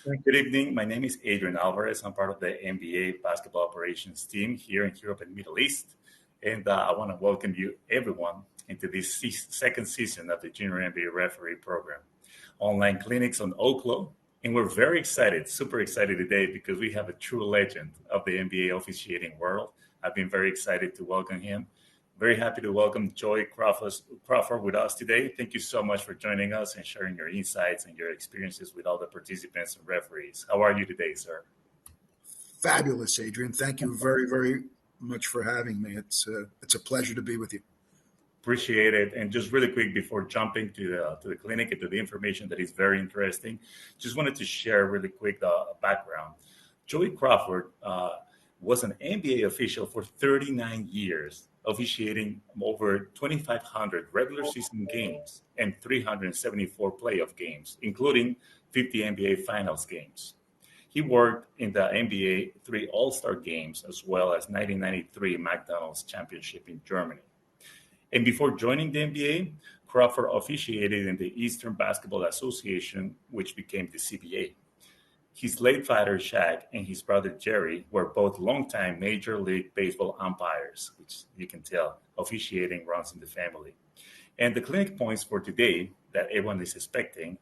Good evening. My name is Adrian Alvarez. I'm part of the NBA basketball operations team here in Europe and Middle East. And I want to welcome you, everyone, into this second season of the Junior NBA Referee Program. Online clinics on OWQLO. And we're very excited, super excited today because we have a true legend of the NBA officiating world. I've been very excited to welcome him. Very happy to welcome Joey Crawford with us today. Thank you so much for joining us and sharing your insights and your experiences with all the participants and referees. How are you today, sir? Fabulous, Adrian. Thank you very, very much for having me. It's a pleasure to be with you. Appreciate it. And just really quick before jumping to the clinic and to the information that is very interesting, just wanted to share really quick the background. Joey Crawford was an NBA official for 39 years, officiating over 2,500 regular season games and 374 playoff games, including 50 NBA Finals games. He worked in the NBA 3 All-Star games as well as 1993 McDonald's Championship in Germany. And before joining the NBA, Crawford officiated in the Eastern Basketball Association, which became the CBA. His late father, Shaq, and his brother, Jerry, were both longtime Major League Baseball umpires, which you can tell officiating runs in the family. And the clinic points for today that everyone is expecting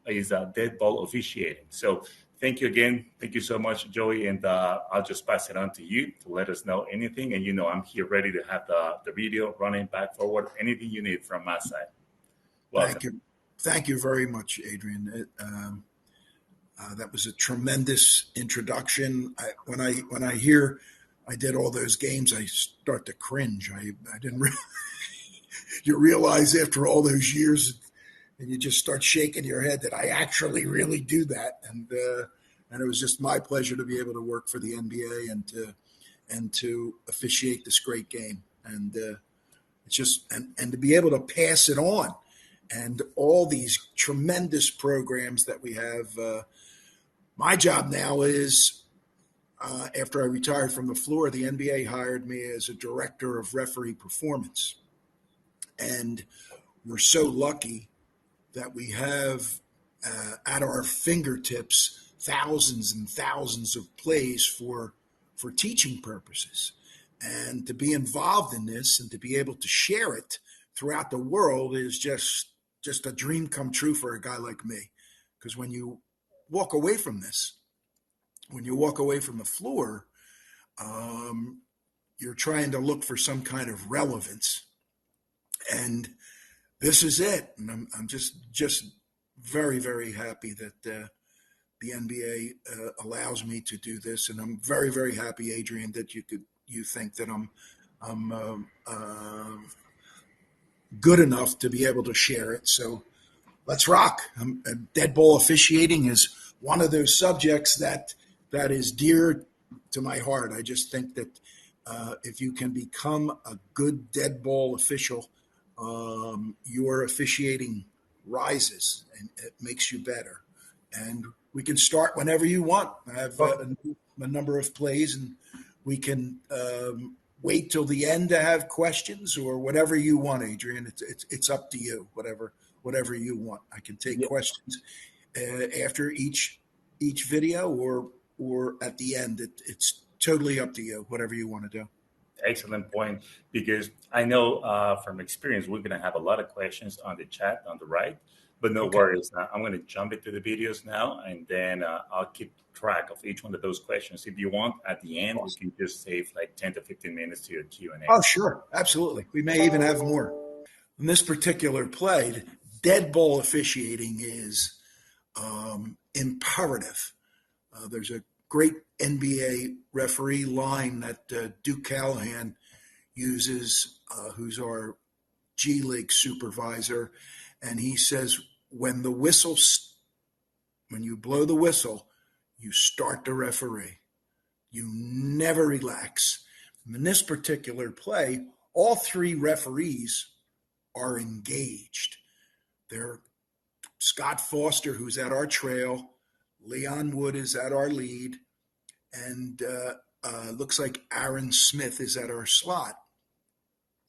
is dead ball officiating. So thank you again. Thank you so much, Joey. And I'll just pass it on to you to let us know anything. And I'm here ready to have the video running back forward, anything you need from my side. Welcome. Thank you. Thank you very much, Adrian. That was a tremendous introduction. When I hear I did all those games, I start to cringe. I didn't you realize after all those years, and you just start shaking your head that I actually really do that. And it was just my pleasure to be able to work for the NBA and to officiate this great game. And it's just and to be able to pass it on, and all these tremendous programs that we have. My job now is, after I retired from the floor, the NBA hired me as a director of referee performance. And we're so lucky that we have at our fingertips thousands and thousands of plays for teaching purposes. And to be involved in this and to be able to share it throughout the world is just a dream come true for a guy like me. Because when you walk away from this, when you walk away from the floor, you're trying to look for some kind of relevance, and this is it. And I'm just very, very happy that the NBA allows me to do this, and I'm very, very happy, Adrian, that you think that I'm good enough to be able to share it. So let's rock. Dead ball officiating is one of those subjects that is dear to my heart. I just think that if you can become a good dead ball official, your officiating rises and it makes you better. And we can start whenever you want. I have a number of plays, and we can wait till the end to have questions or whatever you want, Adrian. It's up to you, whatever you want. I can take questions after each video or at the end. It's totally up to you, whatever you want to do. Excellent point, because I know from experience we're going to have a lot of questions on the chat on the right, but no worries. I'm going to jump into the videos now, and then I'll keep track of each one of those questions. If you want, at the end, we can just save like 10 to 15 minutes to your Q&A. Oh, sure. Absolutely. We may even have more. In this particular play, dead ball officiating is imperative. There's a great NBA referee line that Duke Callahan uses, who's our G League supervisor, and he says when you blow the whistle, you start the referee. You never relax. In this particular play, all three referees are engaged. They're Scott Foster, who's at our trail, Leon Wood is at our lead, and looks like Aaron Smith is at our slot,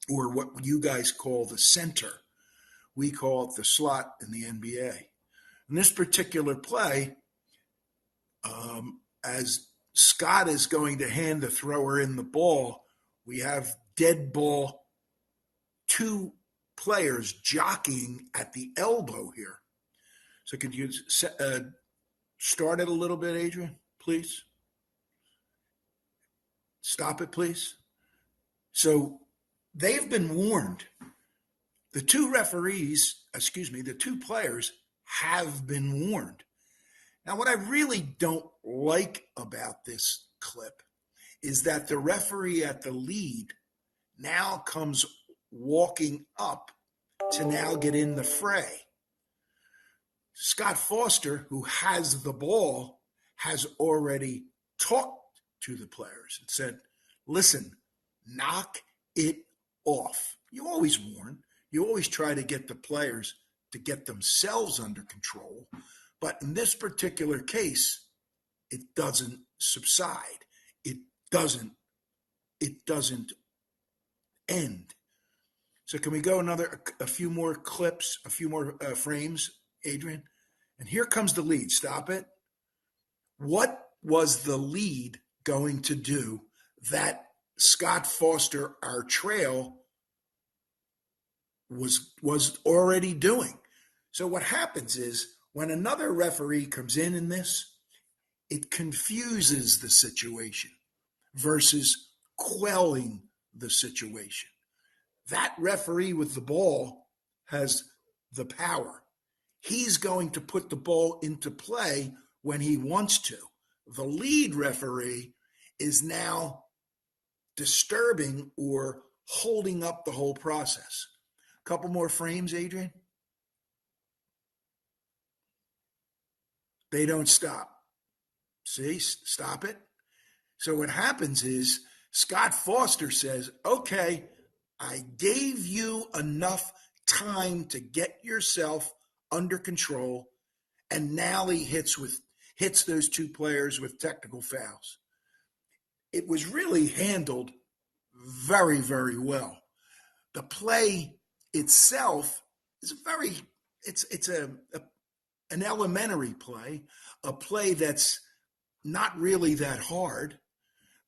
or what you guys call the center. We call it the slot in the NBA. In this particular play, As Scott is going to hand the thrower in the ball, we have dead ball, two players jockeying at the elbow here. So could you start it a little bit, Adrian, please? Stop it, please. So they've been warned. The two the two players have been warned. Now, what I really don't like about this clip is that the referee at the lead now comes walking up to now get in the fray. Scott Foster, who has the ball, has already talked to the players and said, listen, knock it off. You always warn. You always try to get the players to get themselves under control. But in this particular case, it doesn't subside. It doesn't end. So can we go a few more clips, a few more frames, Adrian? And here comes the lead. Stop it. What was the lead going to do that Scott Foster, our trail, was already doing? So what happens is when another referee comes in this, it confuses the situation versus quelling the situation. That referee with the ball has the power. He's going to put the ball into play when he wants to. The lead referee is now disturbing or holding up the whole process. A couple more frames, Adrian. They don't stop. See, stop it. So what happens is Scott Foster says, okay, I gave you enough time to get yourself under control, and now he hits those two players with technical fouls. It was really handled very, very well. The play itself is an elementary play, a play that's not really that hard.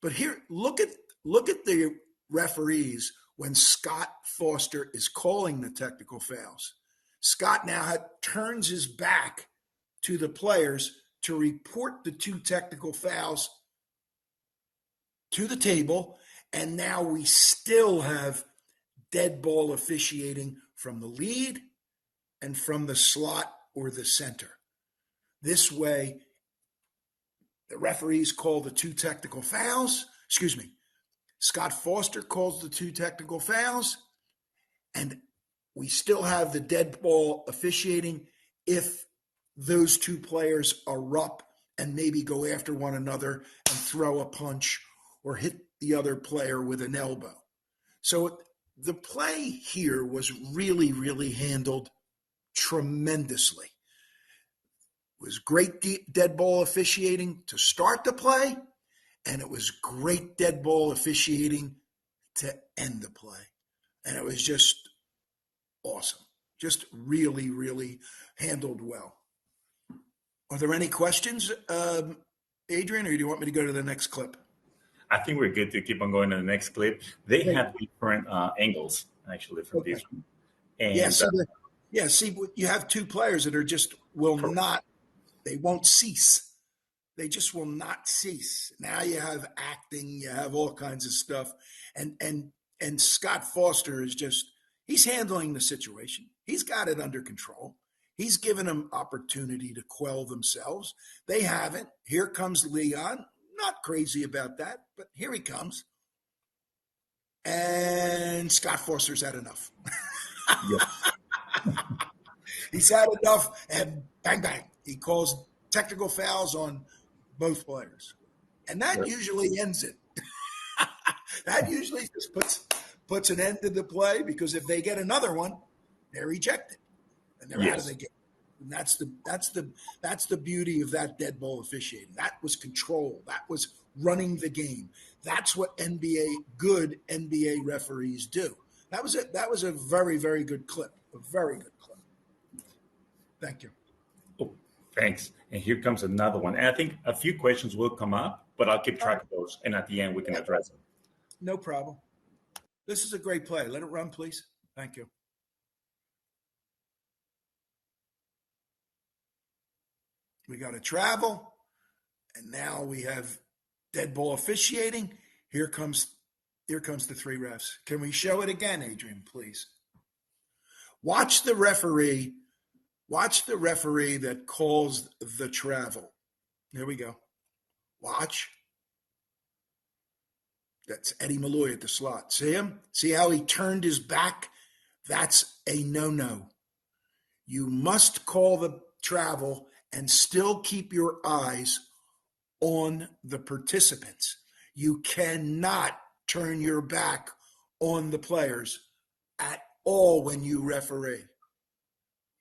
But here, look at the referees when Scott Foster is calling the technical fouls. Scott now turns his back to the players to report the two technical fouls to the table, and now we still have dead ball officiating from the lead and from the slot or the center. This way, the referees call the two technical fouls. Scott Foster calls the two technical fouls, and we still have the dead ball officiating if those two players erupt and maybe go after one another and throw a punch or hit the other player with an elbow. So the play here was really, really handled tremendously. It was great dead ball officiating to start the play, and it was great dead ball officiating to end the play. And it was just awesome. Just really, really handled well. Are there any questions, Adrian, or do you want me to go to the next clip? I think we're good to keep on going to the next clip. They have different angles, actually, from this one. And see, you have two players that are just they won't cease. They just will not cease. Now you have acting, you have all kinds of stuff. And Scott Foster is he's handling the situation. He's got it under control. He's given them opportunity to quell themselves. They haven't. Here comes Leon. Not crazy about that, but here he comes. And Scott Foster's had enough. He's had enough, and bang, bang. He calls technical fouls on both players. And that usually ends it. That usually just puts an end to the play, because if they get another one, they're ejected and they're out of the game. And that's the beauty of that dead ball officiating. That was control. That was running the game. That's what good NBA referees do. That was it. That was a very, very good clip. A very good clip. Thank you. Oh, Thanks. And here comes another one. And I think a few questions will come up, but I'll keep All right. track of those. And at the end, we can Yeah, address them. no problem. This is a great play. Let it run, please. Thank you. We got to travel, and now we have dead ball officiating. Here comes here comes the three refs. Can we show it again, Adrian, please? Watch the referee. Watch the referee that calls the travel. There we go. Watch. That's Eddie Malloy at the slot. See him? See how he turned his back? That's a no-no. You must call the travel and still keep your eyes on the participants. You cannot turn your back on the players at all when you referee.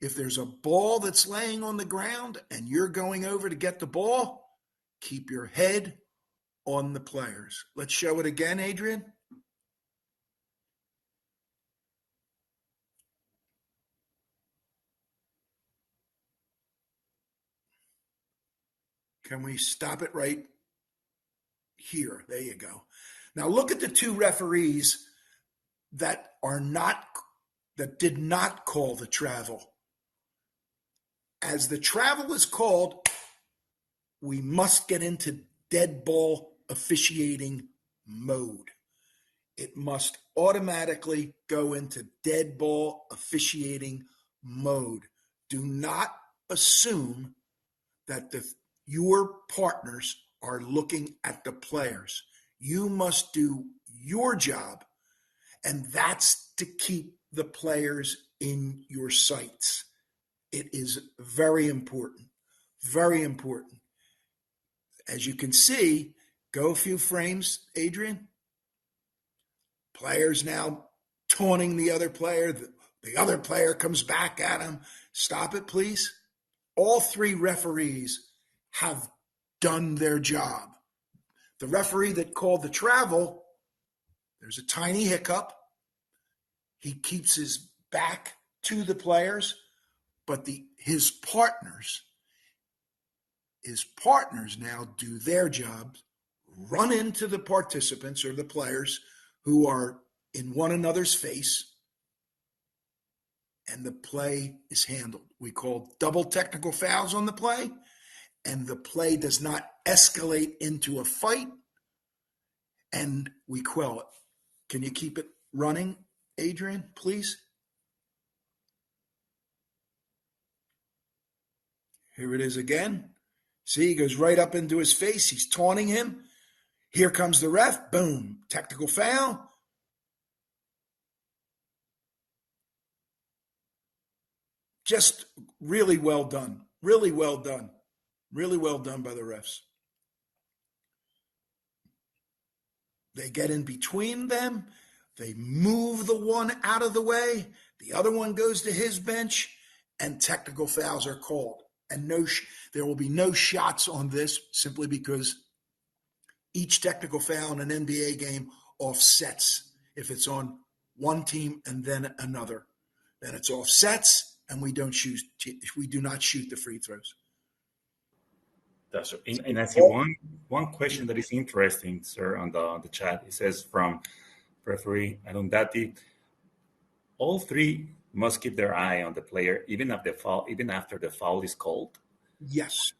If there's a ball that's laying on the ground and you're going over to get the ball, keep your head on the players. Let's show it again, Adrian. Can we stop it right here? There you go. Now look at the two referees that did not call the travel. As the travel is called, we must get into dead ball officiating mode. It must automatically go into dead ball officiating mode. Do not assume that your partners are looking at the players. You must do your job, and that's to keep the players in your sights. It is very important, very important. As you can see, go a few frames, Adrian. Players now taunting the other player. The other player comes back at him. Stop it, please. All three referees have done their job. The referee that called the travel, there's a tiny hiccup. He keeps his back to the players, but his partners now do their jobs, run into the participants or the players who are in one another's face, and the play is handled. We call double technical fouls on the play, and the play does not escalate into a fight, and we quell it. Can you keep it running, Adrian, please? Here it is again. See, he goes right up into his face. He's taunting him. Here comes the ref. Boom. Technical foul. Just really well done. Really well done. Really well done by the refs. They get in between them. They move the one out of the way. The other one goes to his bench, and technical fouls are called. And there will be no shots on this simply because each technical foul in an NBA game offsets. If it's on one team and then another, then it's offsets, and we do not shoot the free throws. That's right. And I see one question that is interesting, sir, on the chat. It says from referee Arundati, all three must keep their eye on the player even after the foul is called. Yes.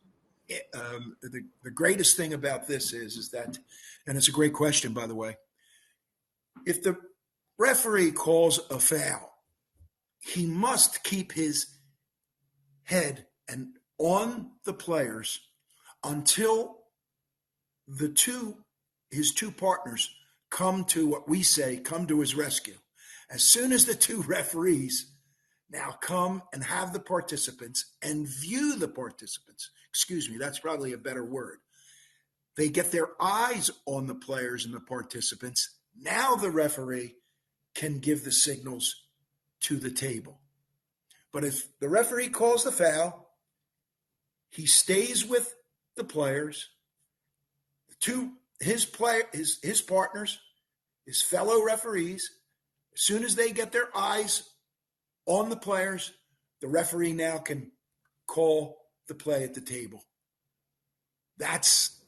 The greatest thing about this is that, and it's a great question, by the way, if the referee calls a foul, he must keep his head and on the players until his two partners come to his rescue. As soon as the two referees now come and have the participants and view the participants, excuse me, that's probably a better word. They get their eyes on the players and the participants. Now the referee can give the signals to the table. But if the referee calls the foul, he stays with the players, his partners, his fellow referees. As soon as they get their eyes on the players, the referee now can call the play at the table? That's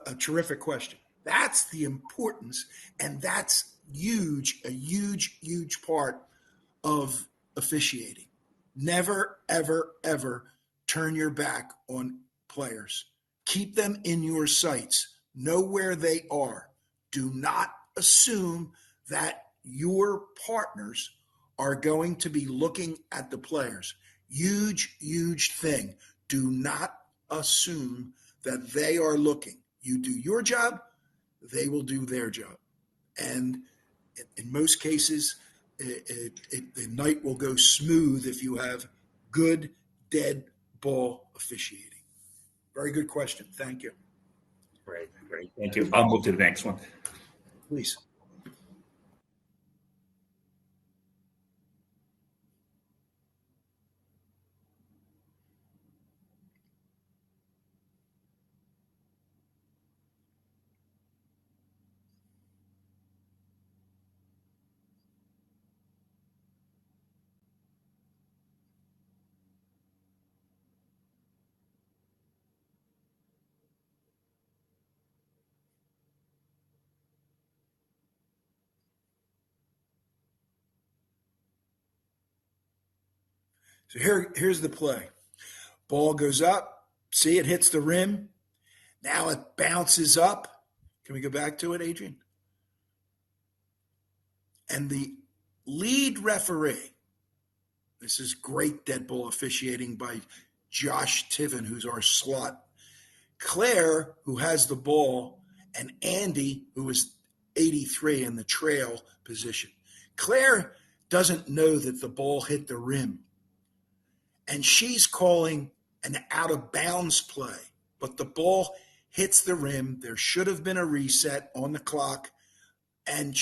a terrific question. That's the importance, and that's a huge part of officiating. Never, ever, ever turn your back on players. Keep them in your sights. Know where they are. Do not assume that your partners are going to be looking at the players. Huge thing. Do not assume that they are looking. You do your job, they will do their job. And in most cases, the night will go smooth if you have good dead ball officiating. Very good question. Thank you. Great. Thank you. I'll move to the next one. Please. So here's the play. Ball goes up. See, it hits the rim. Now it bounces up. Can we go back to it, Adrian? And the lead referee, this is great dead ball officiating by Josh Tiven, who's our slot. Claire, who has the ball, and Andy, who is 83 in the trail position. Claire doesn't know that the ball hit the rim, and she's calling an out of bounds play, but the ball hits the rim. There should have been a reset on the clock, and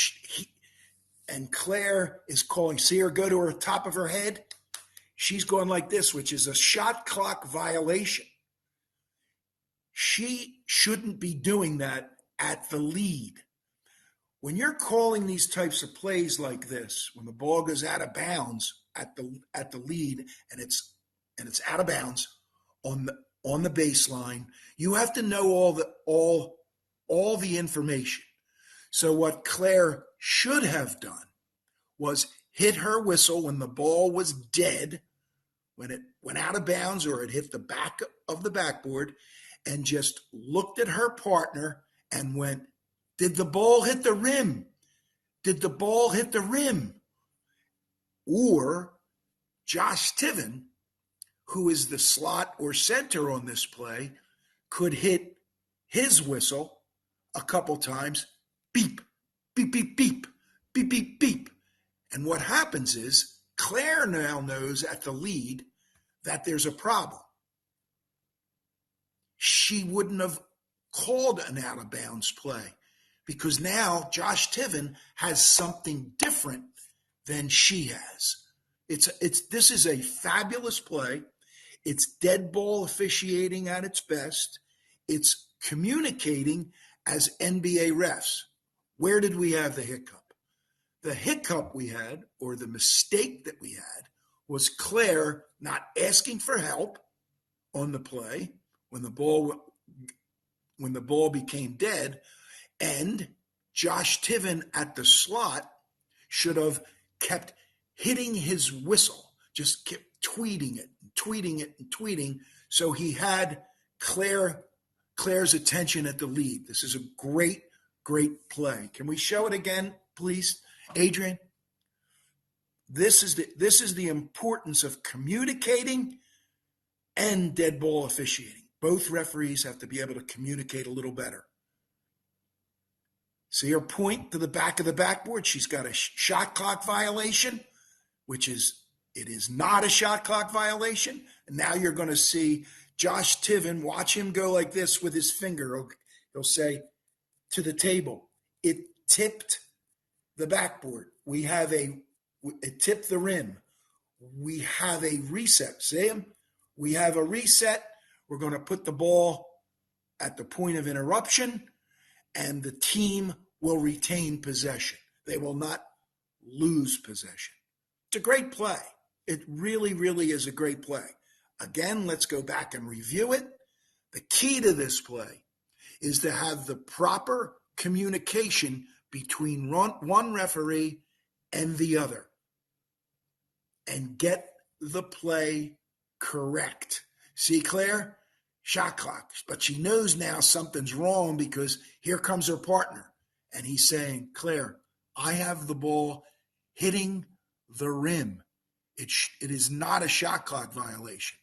Claire is calling. See her go to her top of her head? She's going like this, which is a shot clock violation. She shouldn't be doing that at the lead. When you're calling these types of plays like this, when the ball goes out of bounds at the lead and it's out of bounds on the baseline, you have to know all the information. So what Claire should have done was hit her whistle when the ball was dead, when it went out of bounds or it hit the back of the backboard, and just looked at her partner and went, did the ball hit the rim? Did the ball hit the rim? Or Josh Tiven, who is the slot or center on this play, could hit his whistle a couple times, beep, beep, beep, beep, beep, beep, beep. And what happens is Claire now knows at the lead that there's a problem. She wouldn't have called an out of bounds play because now Josh Tiven has something different than she has. This is a fabulous play. It's dead ball officiating at its best. It's communicating as NBA refs. Where did we have the hiccup? The hiccup we had, or the mistake that we had, was Claire not asking for help on the play when the ball became dead, and Josh Tiven at the slot should have kept hitting his whistle, just kept tweeting it, so he had Claire's attention at the lead. This is a great play. Can we show it again, please, Adrian? This is the importance of communicating and dead ball officiating. Both referees have to be able to communicate a little better. See her point to the back of the backboard? She's got a shot clock violation, it is not a shot clock violation. And now you're going to see Josh Tiven, watch him go like this with his finger. He'll say to the table, it tipped the backboard. It tipped the rim. We have a reset. See him? We have a reset. We're going to put the ball at the point of interruption, and the team will retain possession. They will not lose possession. It's a great play. It really is a great play. Again, let's go back and review it. The key to this play is to have the proper communication between one referee and the other and get the play correct. See, Claire? Shot clock. But she knows now something's wrong because here comes her partner. And he's saying, Claire, I have the ball hitting the rim. It is not a shot clock violation.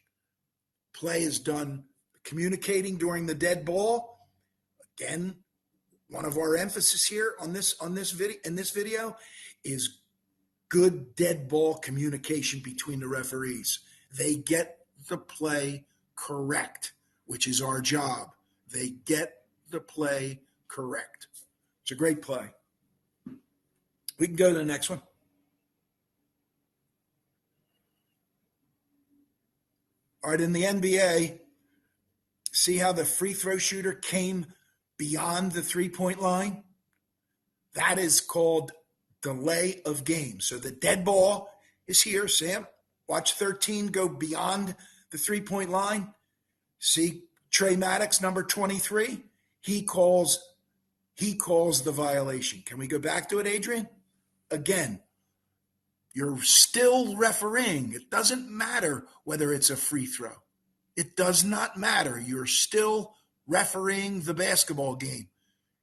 Play is done communicating during the dead ball. Again, one of our emphasis here on this video is good dead ball communication between the referees. They get the play correct, which is our job. They get the play correct. It's a great play. We can go to the next one. All right, in the NBA, see how the free throw shooter came beyond the three-point line? That is called delay of game. So the dead ball is here, Sam. Watch 13 go beyond the three-point line. See Trey Maddox, number 23? He calls the violation. Can we go back to it, Adrian? Again, you're still refereeing. It doesn't matter whether it's a free throw. It does not matter. You're still refereeing the basketball game.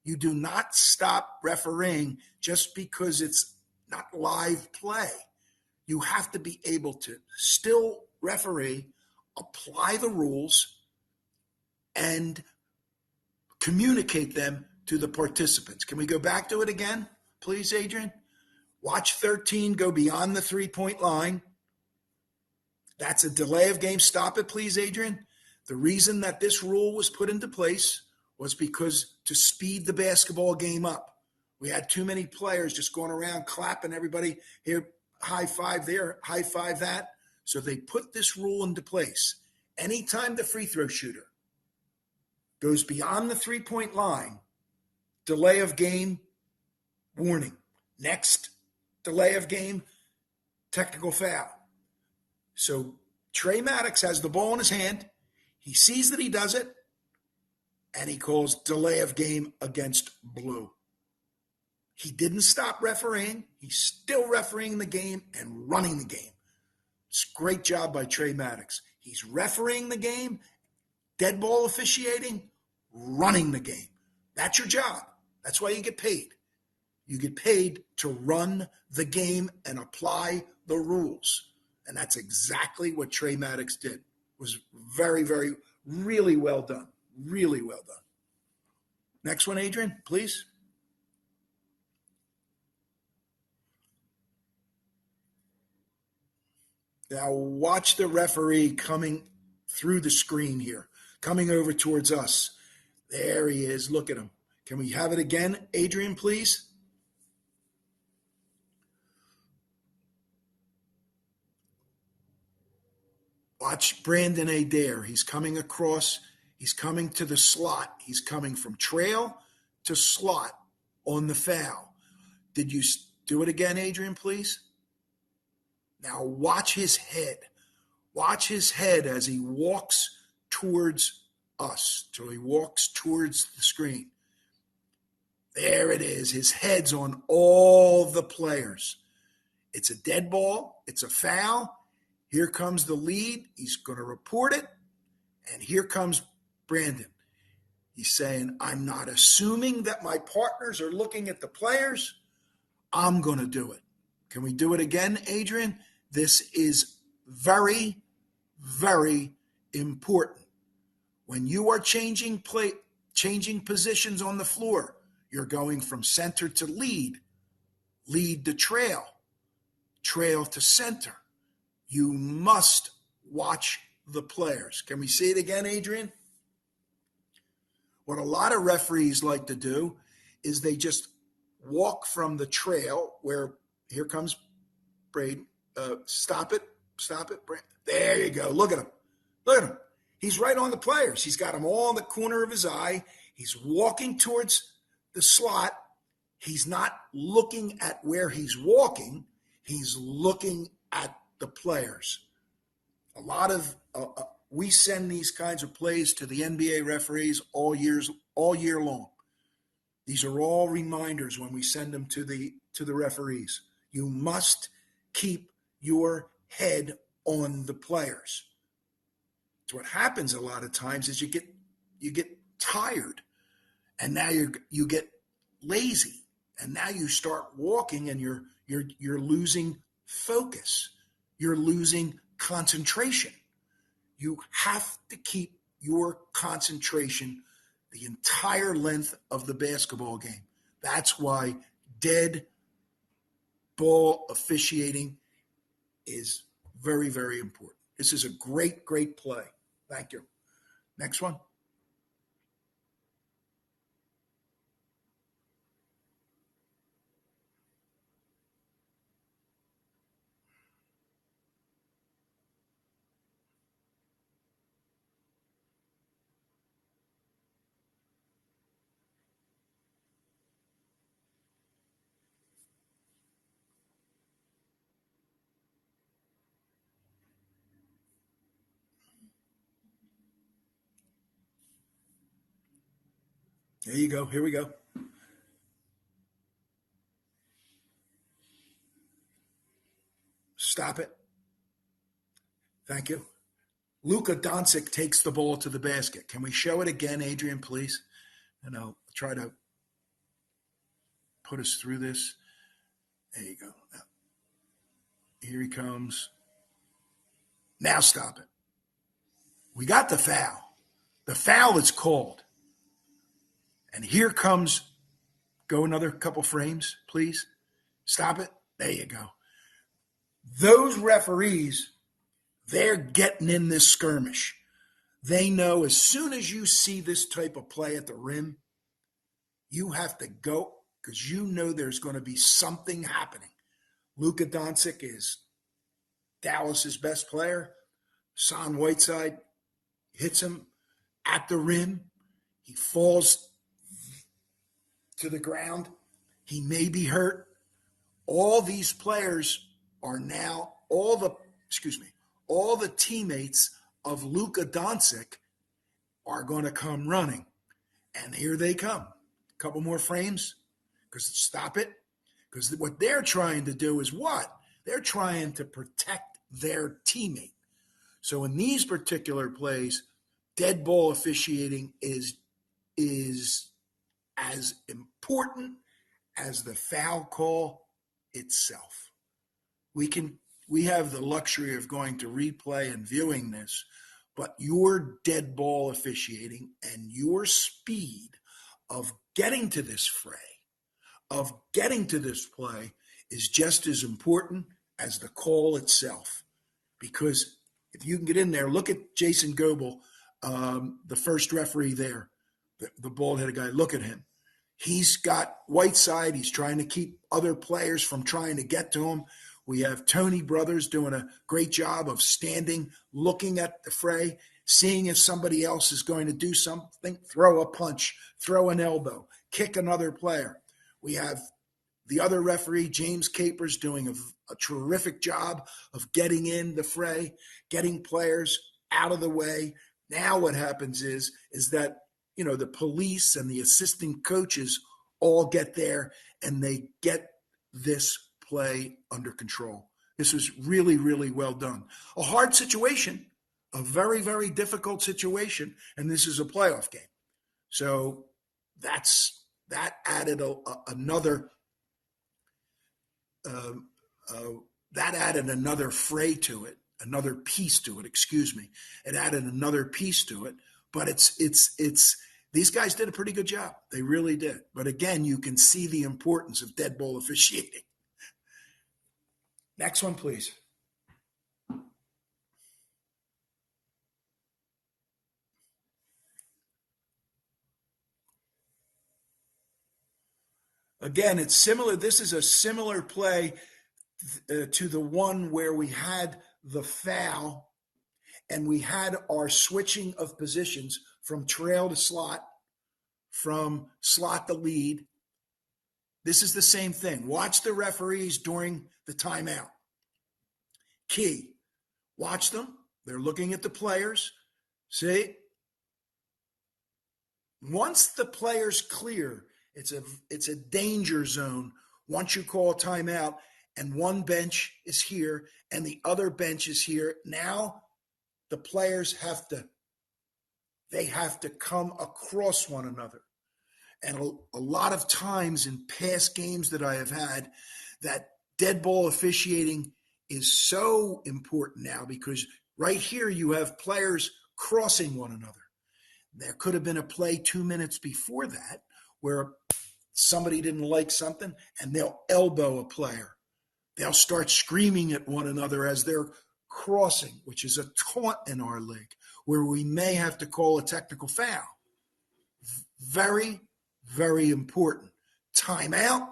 You do not stop refereeing just because it's not live play. You have to be able to still referee, apply the rules, and communicate them to the participants. Can we go back to it again, please, Adrian? Watch 13 go beyond the three-point line. That's a delay of game. Stop it, please, Adrian. The reason that this rule was put into place was because to speed the basketball game up. We had too many players just going around clapping everybody here, high five there, high five that. So they put this rule into place. Anytime the free throw shooter goes beyond the three-point line, delay of game, warning. Next delay of game, technical foul. So Trey Maddox has the ball in his hand. He sees that he does it, and he calls delay of game against blue. He didn't stop refereeing. He's still refereeing the game and running the game. It's a great job by Trey Maddox. He's refereeing the game, dead ball officiating, running the game. That's your job. That's why you get paid. You get paid to run the game and apply the rules. And that's exactly what Trey Maddox did. It was very, very, really well done. Really well done. Next one, Adrian, please. Now watch the referee coming through the screen here, coming over towards us. There he is. Look at him. Can we have it again, Adrian, please? Watch Brandon Adair. He's coming across. He's coming to the slot. He's coming from trail to slot on the foul. Did you do it again, Adrian, please? Now watch his head. Watch his head as he walks towards us. So he walks towards the screen. There it is. His head's on all the players. It's a dead ball. It's a foul. Here comes the lead. He's going to report it. And here comes Brandon. He's saying, I'm not assuming that my partners are looking at the players. I'm going to do it. Can we do it again, Adrian? This is very, very important. When you are changing positions on the floor, you're going from center to lead to trail to center. You must watch the players. Can we see it again, Adrian? What a lot of referees like to do is they just walk from the trail where here comes Braden. Stop it, Braden. There you go. Look at him. He's right on the players. He's got them all in the corner of his eye. He's walking towards the slot. He's not looking at where he's walking. He's looking at the players. A lot of we send these kinds of plays to the NBA referees all year long. These are all reminders when we send them to the referees. You must keep your head on the players. So what happens a lot of times is you get tired, and now you get lazy, and now you start walking, and you're losing focus. You're losing concentration. You have to keep your concentration the entire length of the basketball game. That's why dead ball officiating is very, very important. This is a great, great play. Thank you. Next one. There you go. Here we go. Stop it. Thank you. Luka Doncic takes the ball to the basket. Can we show it again, Adrian, please? And I'll try to put us through this. There you go. Now, here he comes. Now stop it. We got the foul. The foul is called. And here comes, go another couple frames, please. Stop it. There you go. Those referees, they're getting in this skirmish. They know as soon as you see this type of play at the rim, you have to go because you know there's going to be something happening. Luka Doncic is Dallas's best player. Hassan Whiteside hits him at the rim. He falls to the ground. He may be hurt. All these players are now, all the teammates of Luka Doncic are going to come running. And here they come. A couple more frames. Because stop it. Because what they're trying to do is what? They're trying to protect their teammate. So in these particular plays, dead ball officiating is as important as the foul call itself. We have the luxury of going to replay and viewing this, but your dead ball officiating and your speed of getting to this fray, of getting to this play, is just as important as the call itself. Because if you can get in there, look at Jason Goebel, the first referee there, the bald-headed guy. Look at him. He's got Whiteside. He's trying to keep other players from trying to get to him. We have Tony Brothers doing a great job of standing, looking at the fray, seeing if somebody else is going to do something, throw a punch, throw an elbow, kick another player. We have the other referee, James Capers, doing a terrific job of getting in the fray, getting players out of the way. Now what happens is that, the police and the assistant coaches all get there and they get this play under control. This was really, really well done. A hard situation, a very, very difficult situation, and this is a playoff game. So that added another fray to it, another piece to it. Excuse me. It added another piece to it, but it's these guys did a pretty good job. They really did. But again, you can see the importance of dead ball officiating. Next one, please. Again, it's similar. This is a similar play to the one where we had the foul and we had our switching of positions from trail to slot, from slot to lead. This is the same thing. Watch the referees during the timeout. Key. Watch them. They're looking at the players. See, once the players clear, it's a danger zone. Once you call a timeout and one bench is here and the other bench is here, now the players have to come across one another. And a lot of times in past games that I have had, that dead ball officiating is so important now, because right here you have players crossing one another. There could have been a play 2 minutes before that where somebody didn't like something and they'll elbow a player. They'll start screaming at one another as they're crossing, which is a taunt in our league, where we may have to call a technical foul. Very, very important. Timeout.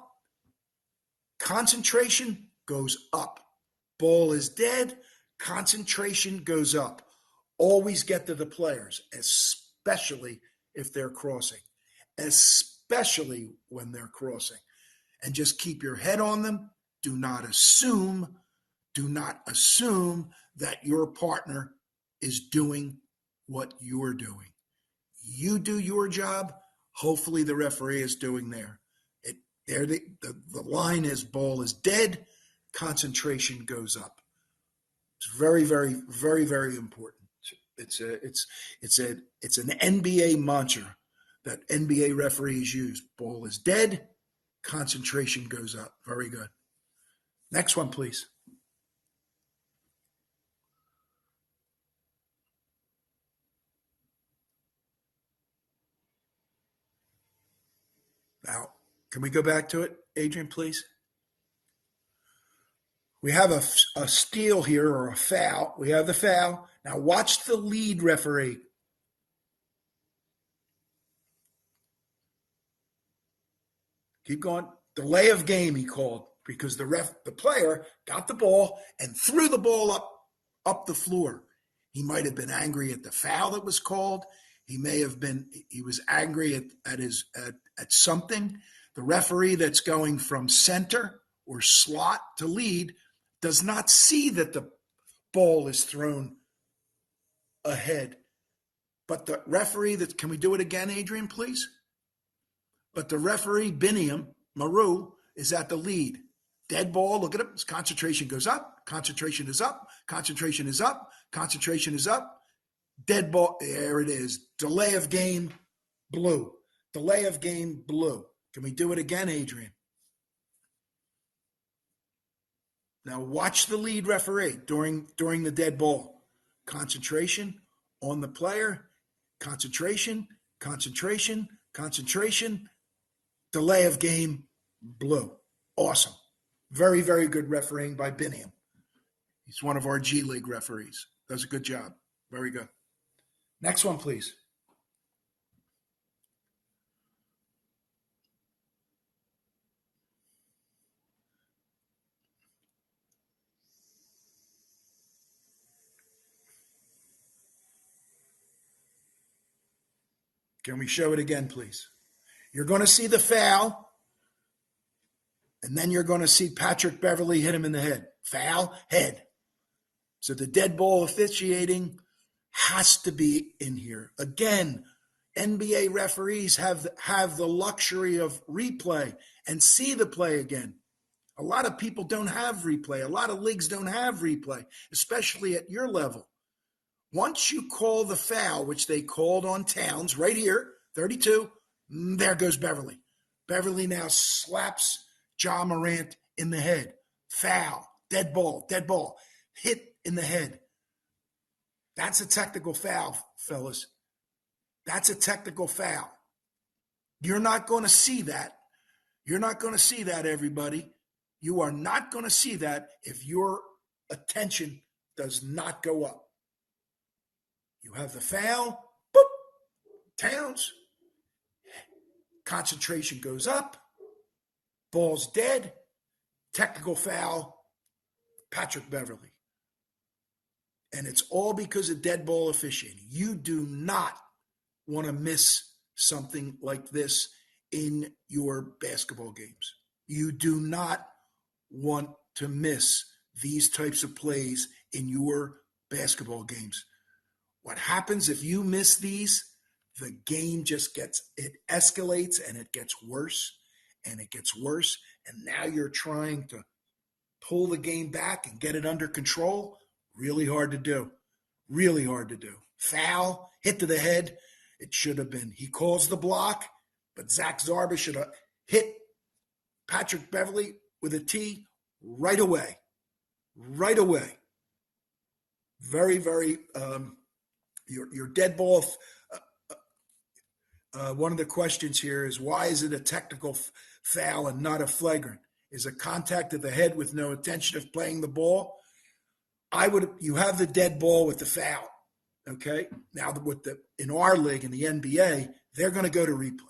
Concentration goes up. Ball is dead. Concentration goes up. Always get to the players, especially if they're crossing, especially when they're crossing. And just keep your head on them. Do not assume that your partner is doing what you're doing. You do your job. Hopefully the referee is doing there. The line is ball is dead. Concentration goes up. It's very, very, very, very important. It's an NBA mantra that NBA referees use. Ball is dead. Concentration goes up. Very good. Next one, please. Now, can we go back to it, Adrian, please? We have a steal here, or a foul. We have the foul. Now watch the lead referee. Keep going. Delay of game, he called, because the player got the ball and threw the ball up the floor. He might have been angry at the foul that was called. He was angry at something. The referee that's going from center or slot to lead does not see that the ball is thrown ahead. But the referee can we do it again, Adrian, please? But the referee, Biniam, Maru, is at the lead. Dead ball, look at it. His concentration goes up. Concentration is up. Concentration is up. Concentration is up. Dead ball, there it is. Delay of game, blue. Delay of game, blue. Can we do it again, Adrian? Now watch the lead referee during the dead ball. Concentration on the player. Concentration, concentration, concentration. Delay of game, blue. Awesome. Very, very good refereeing by Biniam. He's one of our G League referees. Does a good job. Very good. Next one, please. Can we show it again, please? You're going to see the foul, and then you're going to see Patrick Beverly hit him in the head. Foul, head. So the dead ball officiating has to be in here. Again, NBA referees have the luxury of replay and see the play again. A lot of people don't have replay. A lot of leagues don't have replay, especially at your level. Once you call the foul, which they called on Towns right here, 32, there goes Beverly. Beverly now slaps Ja Morant in the head. Foul, dead ball, hit in the head. That's a technical foul, fellas. That's a technical foul. You're not going to see that. You're not going to see that, everybody. You are not going to see that if your attention does not go up. You have the foul, boop, Towns. Concentration goes up. Ball's dead. Technical foul, Patrick Beverly. And it's all because of dead ball officiating. You do not want to miss something like this in your basketball games. You do not want to miss these types of plays in your basketball games. What happens if you miss these? The game just it escalates and it gets worse and it gets worse. And now you're trying to pull the game back and get it under control. Really hard to do. Really hard to do. Foul, hit to the head. It should have been. He calls the block, but Zach Zarba should have hit Patrick Beverly with a tee right away. Right away. Very, very, your dead ball. One of the questions here is, why is it a technical foul and not a flagrant? Is a contact of the head with no intention of playing the ball? You have the dead ball with the foul. Okay. Now in our league, in the NBA, they're going to go to replay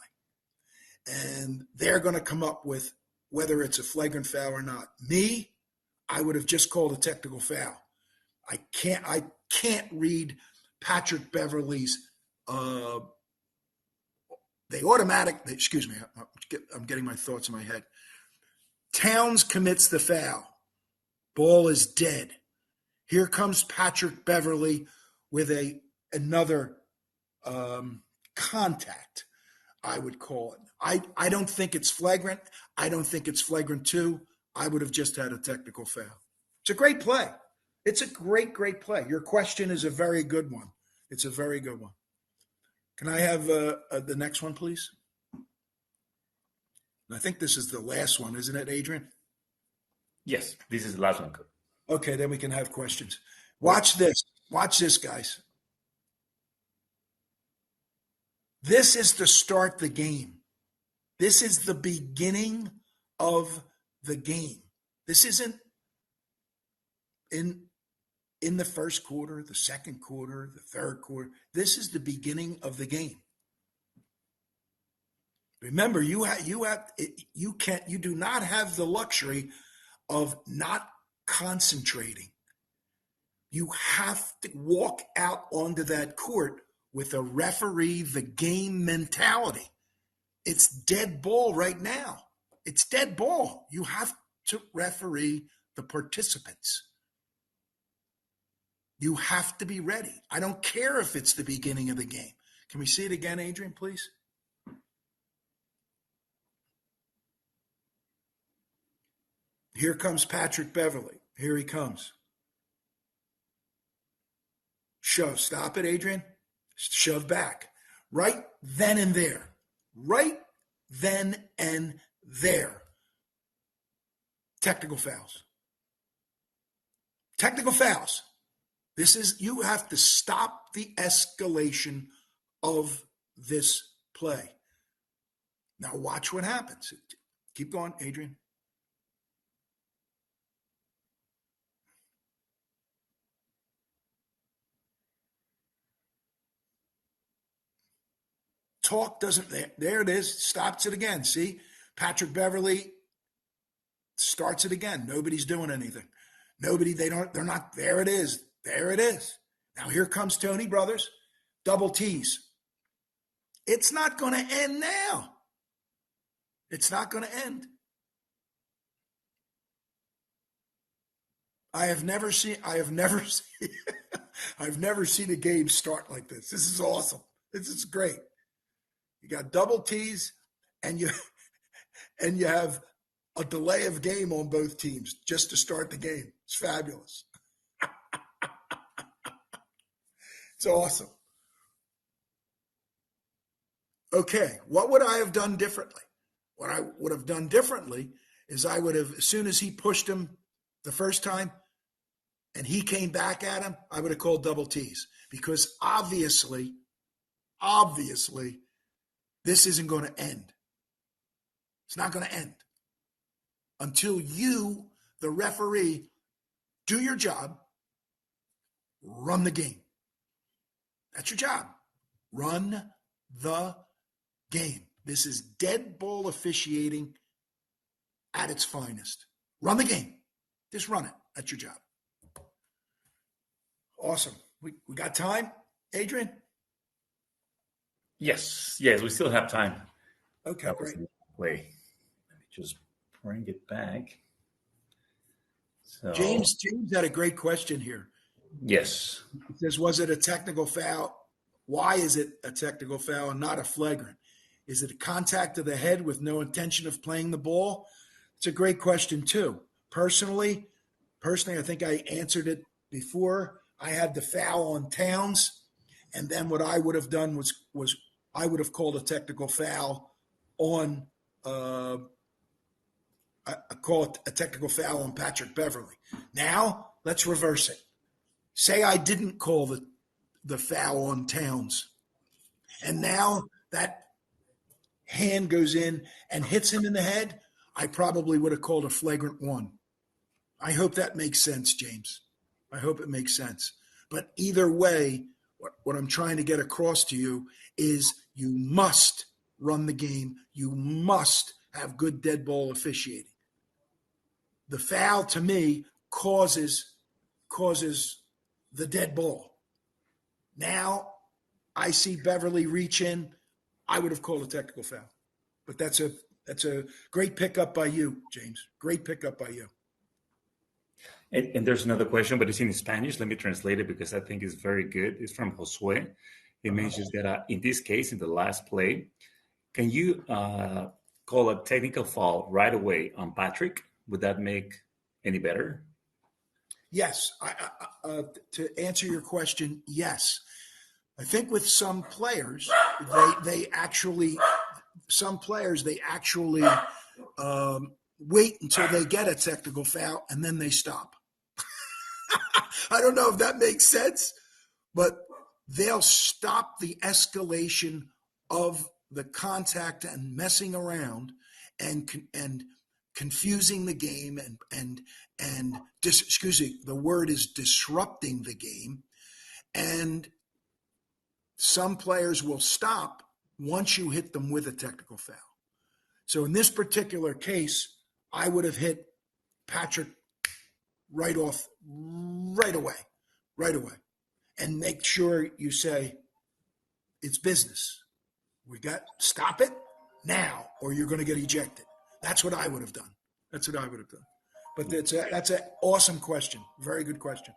and they're going to come up with whether it's a flagrant foul or not. Me, I would have just called a technical foul. I can't read Patrick Beverly's, excuse me, I'm getting my thoughts in my head. Towns commits the foul. Ball is dead. Here comes Patrick Beverly with another contact, I would call it. I don't think it's flagrant. I don't think it's flagrant 2. I would have just had a technical foul. It's a great play. It's a great, great play. Your question is a very good one. It's a very good one. Can I have the next one, please? I think this is the last one, isn't it, Adrian? Yes, this is the last one. Okay, then we can have questions. Watch this. Watch this, guys. This is to start the game. This is the beginning of the game. This isn't in the first quarter, the second quarter, the third quarter. This is the beginning of the game. Remember, you do not have the luxury of not concentrating. You have to walk out onto that court with a referee, the game mentality. It's dead ball right now. It's dead ball. You have to referee the participants. You have to be ready. I don't care if it's the beginning of the game. Can we see it again, Adrian, please? Here comes Patrick Beverly. Here he comes. Shove. Stop it, Adrian. Shove back. Right then and there. Right then and there. Technical fouls. Technical fouls. You have to stop the escalation of this play. Now watch what happens. Keep going, Adrian. Talk doesn't, there it is, stops it again. See, Patrick Beverly starts it again. Nobody's doing anything. They're not, there it is. There it is. Now here comes Tony Brothers, double T's. It's not going to end now. It's not going to end. I've never seen I've never seen a game start like this. This is awesome. This is great. You got double T's and you have a delay of game on both teams just to start the game. It's fabulous. It's awesome. Okay, what would I have done differently? What I would have done differently is I would have, as soon as he pushed him the first time and he came back at him, I would have called double T's, because obviously, this isn't going to end. It's not going to end until you, the referee, do your job, run the game. That's your job. Run the game. This is dead ball officiating at its finest. Run the game. Just run it. That's your job. Awesome. We got time, Adrian? Yes, we still have time. Okay, great. Wait, let me just bring it back. So James had a great question here. Yes. It says, was it a technical foul? Why is it a technical foul and not a flagrant? Is it a contact to the head with no intention of playing the ball? It's a great question too. Personally, I think I answered it before. I had the foul on Towns, and then what I would have done was I would have called a technical foul on I call it a technical foul on Patrick Beverly. Now let's reverse it. Say I didn't call the foul on Towns, and now that hand goes in and hits him in the head. I probably would have called a flagrant one. I hope that makes sense, James. I hope it makes sense. But either way, what I'm trying to get across to you is you must run the game. You must have good dead ball officiating. The foul to me causes the dead ball. Now I see Beverly reach in. I would have called a technical foul. But that's a great pickup by you, James. Great pickup by you. And there's another question, but it's in Spanish. Let me translate it because I think it's very good. It's from Josue. He mentions that in this case, in the last play, can you call a technical foul right away on Patrick? Would that make any better? Yes. To answer your question, yes. I think with some players, they actually wait until they get a technical foul and then they stop. I don't know if that makes sense, but they'll stop the escalation of the contact and messing around and confusing the game excuse me, the word is disrupting the game. And some players will stop once you hit them with a technical foul. So in this particular case, I would have hit Patrick right away, and make sure you say it's business. Stop it now, or you're going to get ejected. That's what I would have done. But that's an awesome question. Very good question.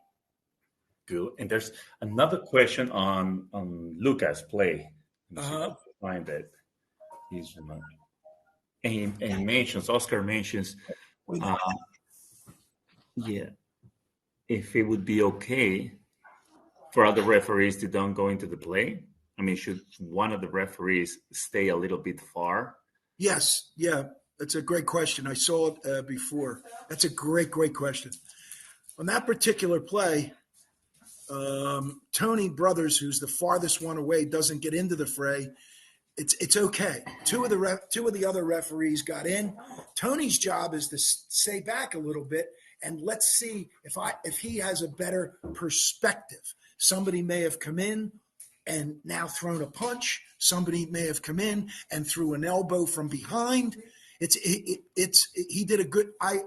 Good. And there's another question on Lucas' play. Let me see if I Uh-huh. can find it. He's and mentions Oscar mentions, uh, yeah, if it would be okay for other referees to don't go into the play. I mean, should one of the referees stay a little bit far? Yes. Yeah. That's a great question. I saw it before. That's a great question. On that particular play, Tony Brothers, who's the farthest one away, doesn't get into the fray. It's okay. Two of the other referees got in. Tony's job is to stay back a little bit and let's see if he has a better perspective. Somebody may have come in and now thrown a punch. Somebody may have come in and threw an elbow from behind. He did a good. I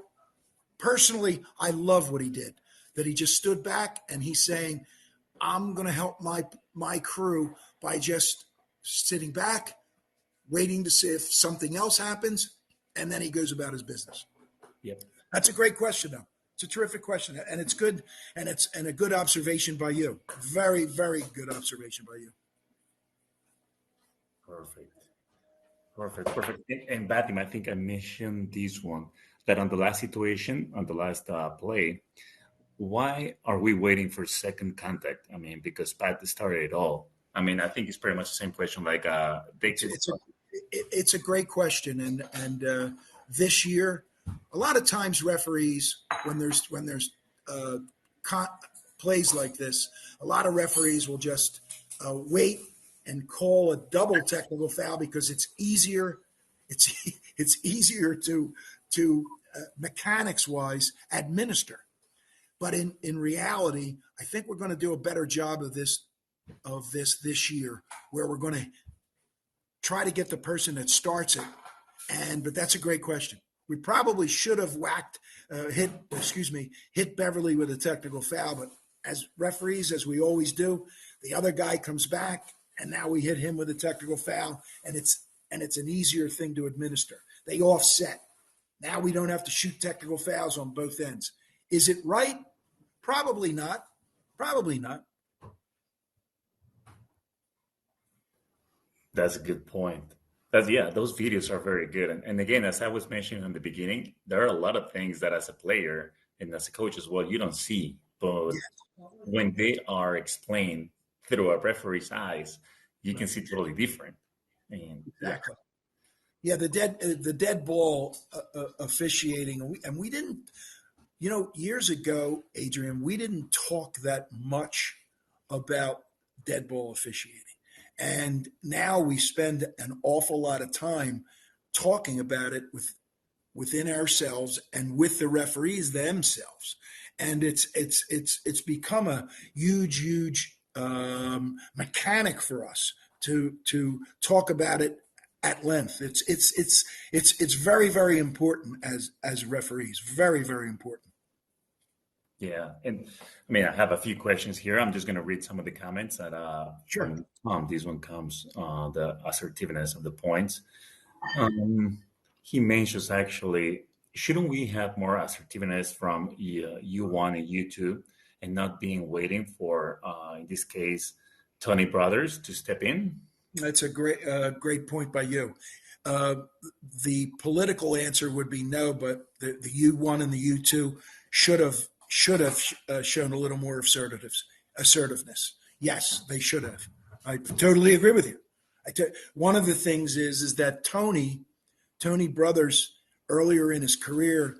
love what he did. That he just stood back and he's saying, I'm going to help my crew by just sitting back, waiting to see if something else happens, and then he goes about his business. Yep. That's a great question, though. It's a terrific question, and it's good, and it's a good observation by you. Very, very good observation by you. Perfect. And Batim, I think I mentioned this one that on the last situation, on the last play, why are we waiting for second contact? I mean, because Pat started it all. I mean, I think it's pretty much the same question. Like, it's a great question, and this year, a lot of times referees, when there's plays like this, a lot of referees will just wait and call a double technical foul because it's easier. It's easier to mechanics wise administer. But in reality, I think we're going to do a better job of this year, where we're going to try to get the person that starts it. But that's a great question. We probably should have hit Beverly with a technical foul, but as referees, as we always do, the other guy comes back, and now we hit him with a technical foul, and it's an easier thing to administer. They offset. Now we don't have to shoot technical fouls on both ends. Is it right? Probably not. Probably not. That's a good point. That's yeah, those videos are very good. And again, as I was mentioning in the beginning, there are a lot of things that as a player and as a coach as well, you don't see. But Yeah, when they are explained through a referee's eyes, you can right. see totally different. And yeah, Exactly. Yeah, the dead ball officiating, and we didn't. Years ago, Adrian, we didn't talk that much about dead ball officiating. And now we spend an awful lot of time talking about it within ourselves and with the referees themselves. And it's become a huge mechanic for us to talk about it at length. It's very important as referees. Very important. yeah. And I mean, I have a few questions here. I'm just going to read some of the comments that Sure. from Tom. This one comes the assertiveness of the points. Um, he mentions actually, shouldn't we have more assertiveness from U1 and U2 and not being waiting for, in this case, Tony Brothers to step in? That's a great point by you. Uh, the political answer would be no, but the U1 and the U2 should have shown a little more assertiveness. Yes, they should have. I totally agree with you. One of the things is that Tony Brothers earlier in his career,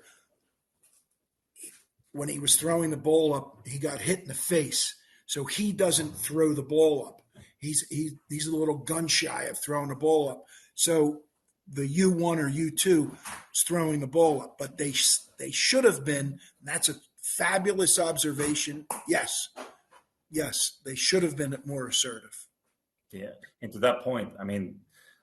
when he was throwing the ball up, he got hit in the face. So he doesn't throw the ball up. He's a little gun shy of throwing the ball up. So the U1 or U2 is throwing the ball up, but they should have been. That's a fabulous observation. Yes, they should have been more assertive. Yeah. And to that point, I mean,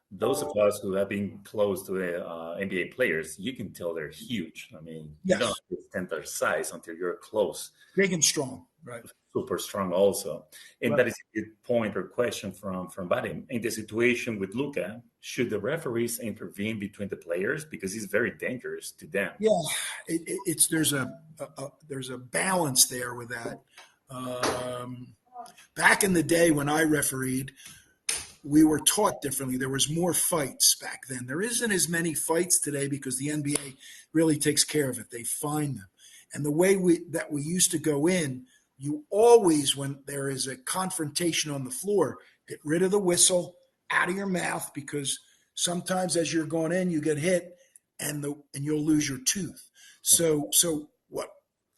those of us who have been close to the NBA players, you can tell they're huge. I mean, you don't Yes, understand their size until you're close. big and strong. Right. Super strong also. And Right. that is a good point or question from Vadim. In the situation with Luca, should the referees intervene between the players because it's very dangerous to them? Yeah, it's there's a balance there with that. Um, Back in the day when I refereed, we were taught differently. There was more fights back then. There isn't as many fights today because the NBA really takes care of it. They find them, and the way we used to go in, you always, when there is a confrontation on the floor, get rid of the whistle out of your mouth because sometimes as you're going in, you get hit and you'll lose your tooth. So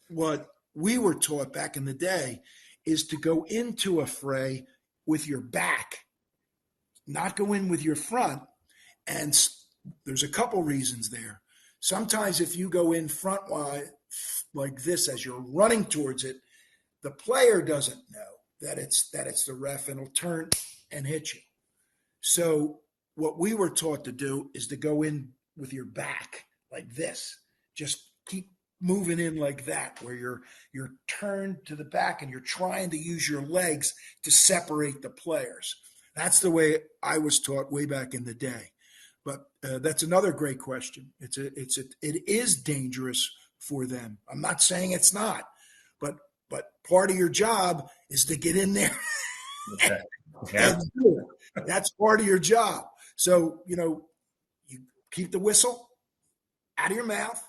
what we were taught back in the day is to go into a fray with your back, not go in with your front. And there's a couple reasons there. Sometimes if you go in front wide like this as you're running towards it, the player doesn't know that it's the ref and will turn and hit you. So what we were taught to do is to go in with your back like this. Just keep moving in like that, where you're turned to the back and you're trying to use your legs to separate the players. That's the way I was taught way back in the day. But that's another great question. It is dangerous for them. I'm not saying it's not, but part of your job is to get in there Okay. and Yeah. do it. That's part of your job. So you keep the whistle out of your mouth.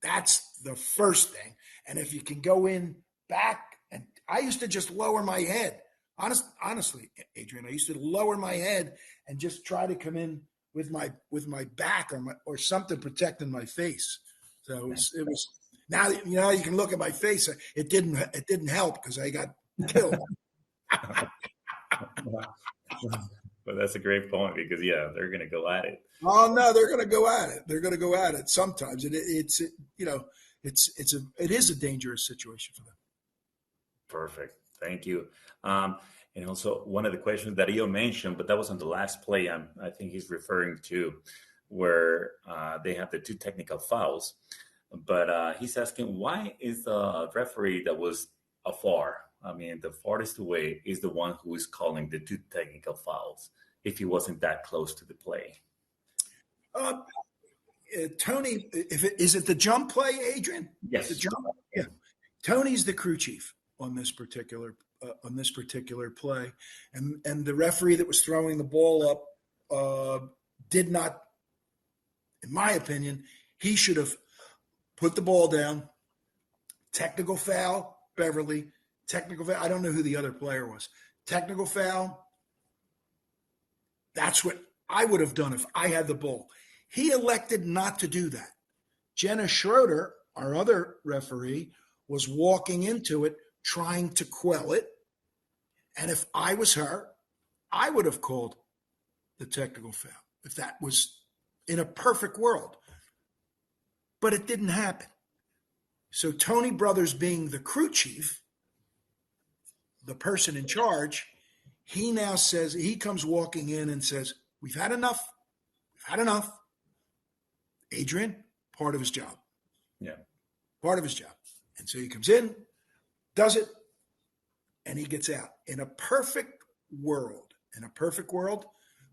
That's the first thing. And if you can go in back, and I used to just lower my head. Honestly, Adrian, I used to lower my head and just try to come in with my back or something protecting my face. So it was now you can look at my face. It didn't help because I got killed. But that's a great point because yeah, they're going to go at it. Oh no, they're going to go at it. They're going to go at it sometimes. It is a dangerous situation for them. Perfect. Thank you. Um, and also one of the questions that Io mentioned, but that was on the last play. I think he's referring to where they have the two technical fouls. But he's asking why is the referee that was afar? I mean, the farthest away is the one who is calling the two technical fouls if he wasn't that close to the play. Uh, Tony, is it the jump play, Adrian? The Yes. jump? Yeah. Tony's the crew chief. on this particular play, and the referee that was throwing the ball up did not, in my opinion, he should have put the ball down. Technical foul, Beverly. Technical foul. I don't know who the other player was. Technical foul. That's what I would have done if I had the ball. He elected not to do that. Jenna Schroeder, our other referee, was walking into it, trying to quell it. And if I was her, I would have called the technical foul if that was in a perfect world. But it didn't happen. So Tony Brothers, being the crew chief, the person in charge, he now says, he comes walking in and says, we've had enough. We've had enough. Adrian, part of his job. Yeah. Part of his job. And so he comes in, does it, and he gets out. In a perfect world,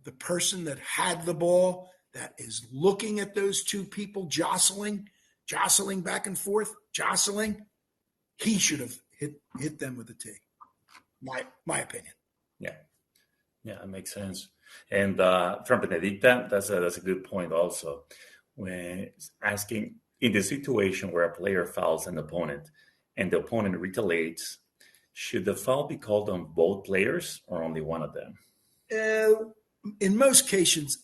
the person that had the ball, that is looking at those two people jostling back and forth, he should have hit them with a tee. My opinion. Yeah, it makes sense. And from Benedicta, that's a good point also. When asking, in the situation where a player fouls an opponent and the opponent retaliates, should the foul be called on both players or only one of them? In most cases,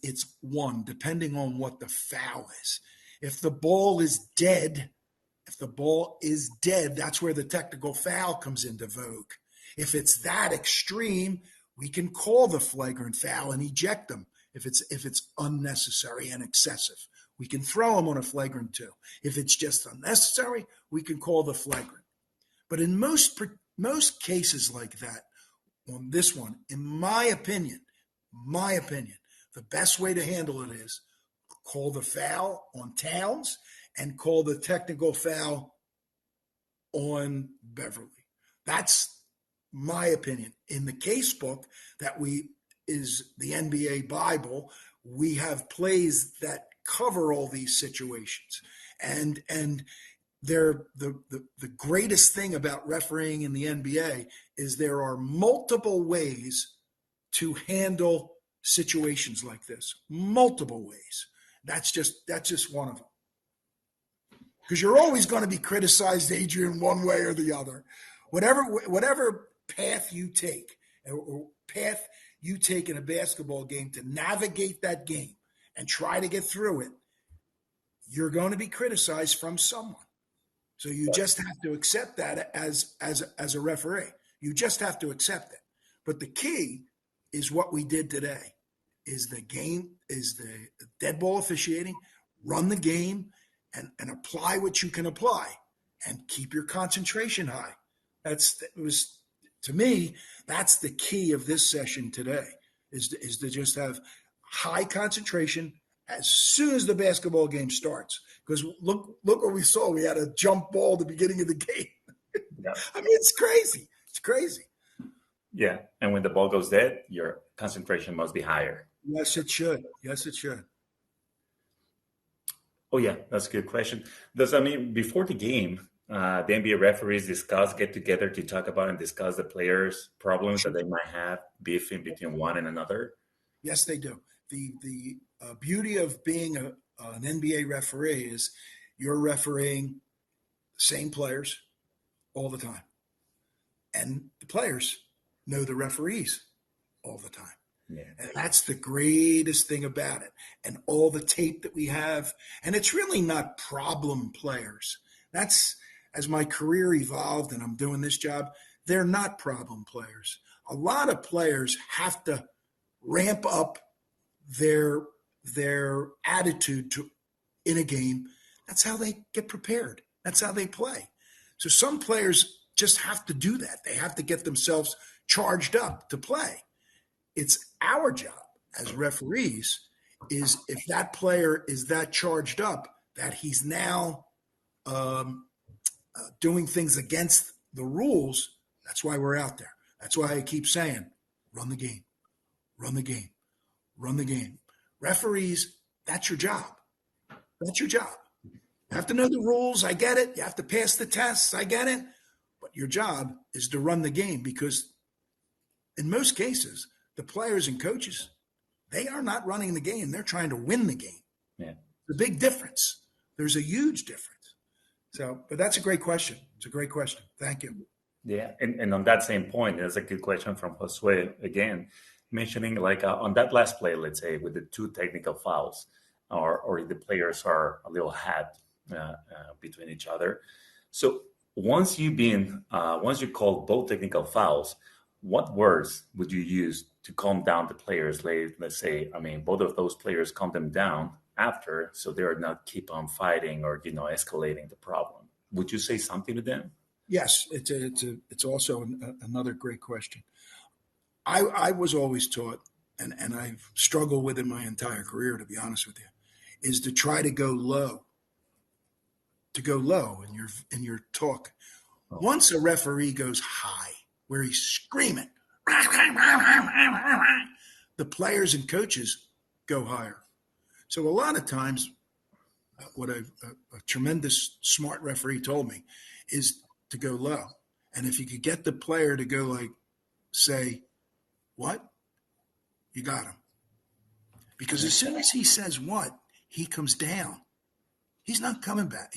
it's one, depending on what the foul is. If the ball is dead, that's where the technical foul comes into vogue. If it's that extreme, we can call the flagrant foul and eject them. If it's unnecessary and excessive, we can throw them on a flagrant 2. If it's just unnecessary, we can call the flagrant. But in most cases like that, on this one, in my opinion, the best way to handle it is call the foul on Towns and call the technical foul on Beverly. That's my opinion. In the case book that is the NBA Bible, we have plays that cover all these situations. And they're the greatest thing about refereeing in the NBA is there are multiple ways to handle situations like this. Multiple ways. That's just one of them. Because you're always going to be criticized, Adrian, one way or the other. Whatever path you take, or path you take in a basketball game to navigate that game and try to get through it, you're going to be criticized from someone. So you just have to accept that as a referee. You just have to accept it. But the key is what we did today, is the dead ball officiating, run the game, and apply what you can apply and keep your concentration high. To me, that's the key of this session today, is to just have high concentration as soon as the basketball game starts. Because look what we saw. We had a jump ball at the beginning of the game. Yeah. I mean, it's crazy. It's crazy. Yeah, and when the ball goes dead, your concentration must be higher. Yes, it should. Oh, yeah, that's a good question. Does that mean before the game, the NBA referees get together to talk about and discuss the players' problems that they might have, beefing between one and another? Yes, they do. The beauty of being an NBA referee is you're refereeing the same players all the time. And the players know the referees all the time. Yeah. And that's the greatest thing about it. And all the tape that we have. And it's really not problem players. That's, as my career evolved and I'm doing this job, they're not problem players. A lot of players have to ramp up their attitude in a game. That's how they get prepared. That's how they play. So some players just have to do that. They have to get themselves charged up to play. It's our job as referees is if that player is that charged up that he's now doing things against the rules. That's why we're out there. That's why I keep saying, run the game, run the game, run the game. Referees, that's your job. That's your job. You have to know the rules. I get it. You have to pass the tests. I get it. But your job is to run the game, because in most cases, the players and coaches, they are not running the game. They're trying to win the game. Yeah. The big difference. There's a huge difference. So, but that's a great question. It's a great question. Thank you. Yeah, and on that same point, there's a good question from Josue again, mentioning like on that last play, let's say with the two technical fouls, or the players are a little hat between each other. So once once you call both technical fouls, what words would you use to calm down the players? Let's say, I mean, both of those players calm them down after, so they're not keep on fighting or escalating the problem. Would you say something to them? Yes, it's also another great question. I was always taught, and I've struggled with in my entire career, to be honest with you, is to try to go low in your talk. Once a referee goes high, where he's screaming, the players and coaches go higher. So a lot of times, what a tremendous smart referee told me is to go low. And if you could get the player to go like, say, what? You got him. Because as soon as he says what, he comes down. He's not coming back.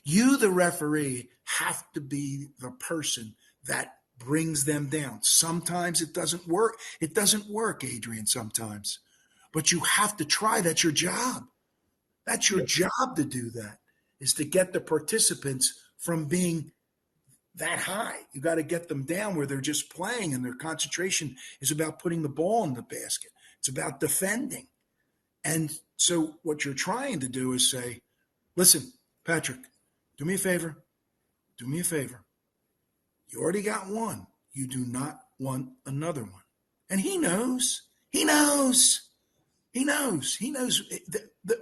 You, the referee, have to be the person that brings them down. Sometimes it doesn't work. It doesn't work, Adrian, sometimes. But you have to try. That's your job. That's your job to do that, is to get the participants from being that high. You got to get them down where they're just playing and their concentration is about putting the ball in the basket. It's about defending. And so what you're trying to do is say, listen, Patrick, do me a favor. Do me a favor. You already got one. You do not want another one. And he knows. He knows. He knows. He knows.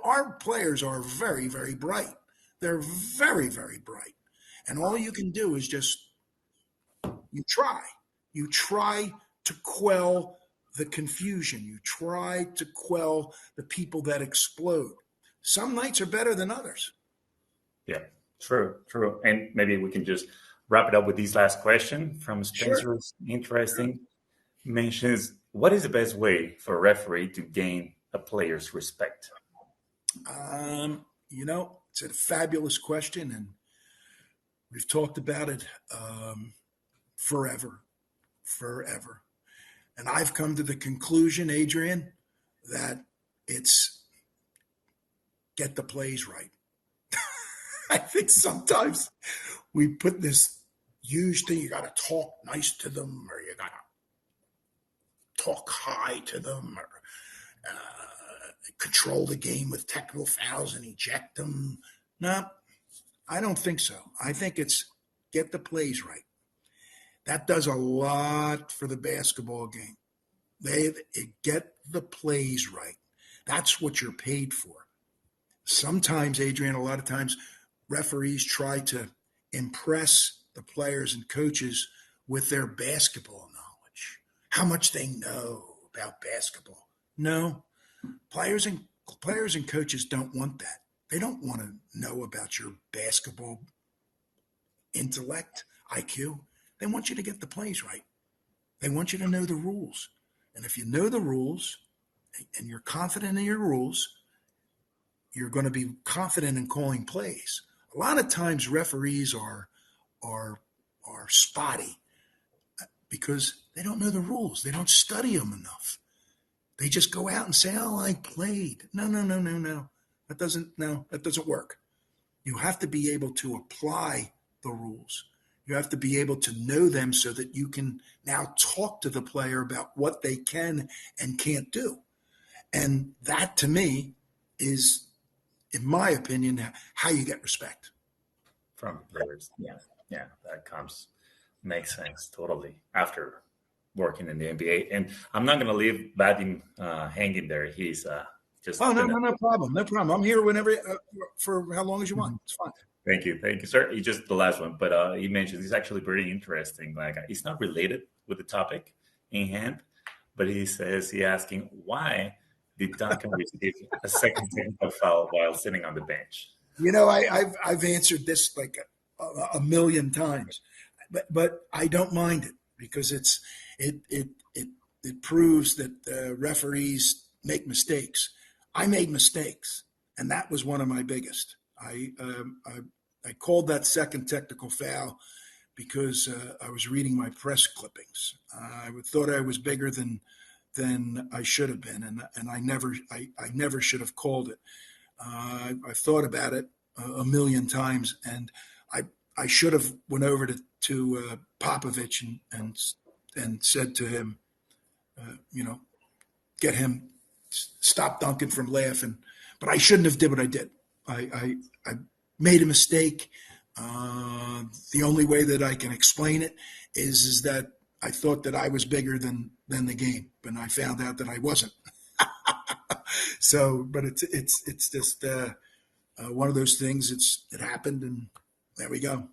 Our players are very, very bright. They're very, very bright. And all you can do is just, you try. You try to quell the confusion. You try to quell the people that explode. Some nights are better than others. Yeah, true. And maybe we can just wrap it up with this last question from Spencer. Sure. Interesting. Mentions, what is the best way for a referee to gain a player's respect? It's a fabulous question, and we've talked about it forever. And I've come to the conclusion, Adrian, that it's get the plays right. I think sometimes we put this huge thing, you got to talk nice to them, or you got to talk high to them, or control the game with technical fouls and eject them. No, I don't think so. I think it's get the plays right. That does a lot for the basketball game. They get the plays right. That's what you're paid for. Sometimes, Adrian, a lot of times, referees try to impress the players and coaches with their basketball knowledge, how much they know about basketball. No, players and coaches don't want that. They don't want to know about your basketball intellect, IQ. They want you to get the plays right. They want you to know the rules. And if you know the rules and you're confident in your rules, you're going to be confident in calling plays. A lot of times referees are spotty because they don't know the rules. They don't study them enough. They just go out and say, "Oh, I played." No. That doesn't work. You have to be able to apply the rules. You have to be able to know them so that you can now talk to the player about what they can and can't do. And that, to me, is, in my opinion, how you get respect from players. Yeah, that makes sense totally after working in the NBA. And I'm not going to leave Vadim hanging there. He's just. Oh, no problem. I'm here whenever, for how long as you want. It's fine. Thank you, sir. He just the last one, but he mentioned it's actually pretty interesting. Like, it's not related with the topic in hand, but he asking why did Duncan receive a second technical foul while sitting on the bench? I've answered this like a million times. but I don't mind it because it it it it proves that referees make mistakes. I made mistakes, and that was one of my biggest. I called that second technical foul because I was reading my press clippings. I thought I was bigger than I should have been, and I never should have called it. I've thought about it a million times, and I I should have went over to Popovich and said to him, you know, get him stop Duncan from laughing. But I shouldn't have did what I did. I made a mistake. The only way that I can explain it is that I thought that I was bigger than the game, and I found out that I wasn't. So, but it's just one of those things. It happened, and there we go.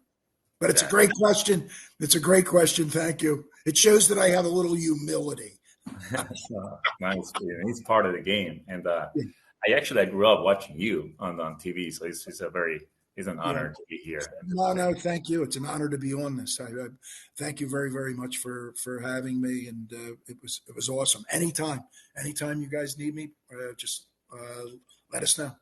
But it's a great question. It's a great question. Thank you. It shows that I have a little humility. Nice. He's part of the game, and I grew up watching you on TV, so it's an honor to be here. No, thank you. It's an honor to be on this. I thank you very, very much for having me, and it was awesome. Anytime you guys need me, just let us know.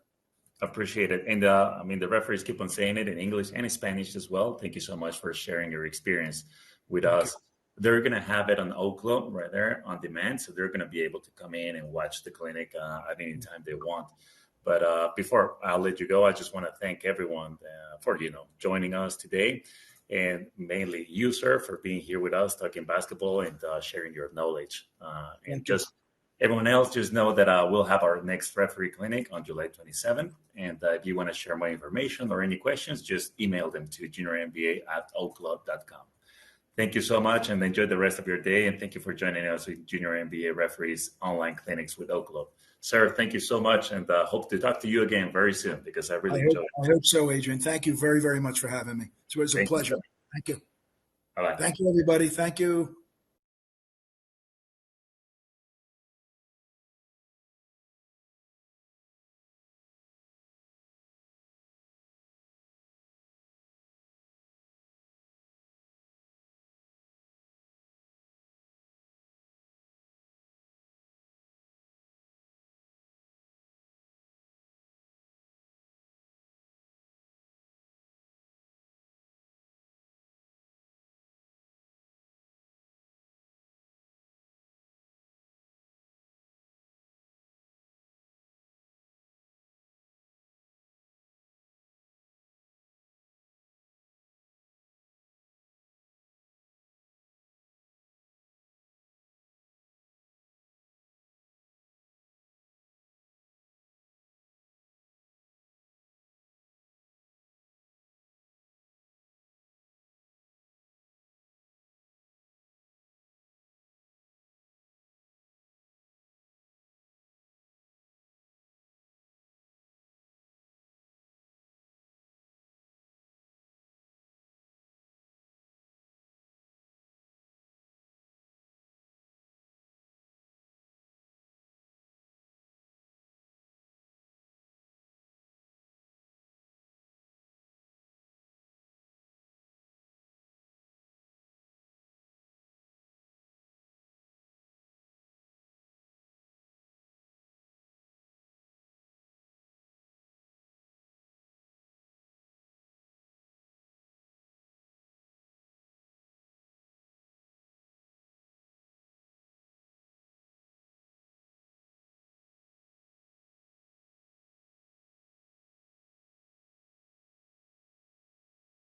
Appreciate it. And the referees keep on saying it in English and in Spanish as well. Thank you so much for sharing your experience with us. They're going to have it on OWQLO right there on demand. So they're going to be able to come in and watch the clinic at any time they want. But before I'll let you go, I just want to thank everyone for, joining us today. And mainly you, sir, for being here with us, talking basketball and sharing your knowledge. And just everyone else, just know that we'll have our next referee clinic on July 27th. And if you want to share more information or any questions, just email them to juniormba@owqlo.com. Thank you so much, and enjoy the rest of your day. And thank you for joining us with Junior NBA Referees Online Clinics with OWQLO. Sir, thank you so much, and hope to talk to you again very soon because I really enjoyed it. I hope so, Adrian. Thank you very, very much for having me. It was a pleasure. Thank you. Bye-bye. Thank you, everybody. Thank you.